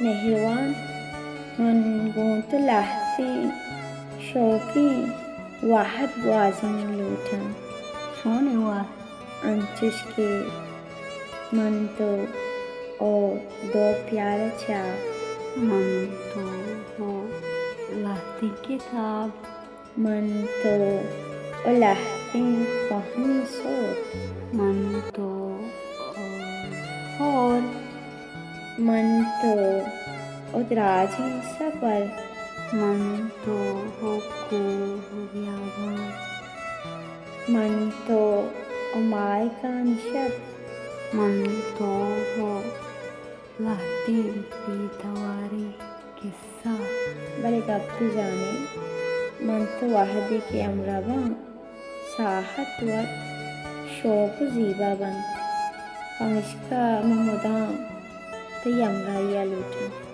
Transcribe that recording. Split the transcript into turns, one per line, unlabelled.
مہروان من گونت لحظیں شوقیں واحد وازن لوٹاں
شون واحد
انچش کے من تو او دو پیالہ چا
من تو وہ لہتی کتاب
من تو او لحظیں کہنی صوت
من تو اور
من تو او درازیں سفر
من تو ہو کوہ بیاباں
من تو او مائکان شب
من تو ہو لہتی بیتواری قصہ
بلے گپ تو جانے من تو وحدی کے امرباں ساحت وقت شوق و زیبا بن پمشکا ممداں تی امرائی لوٹاں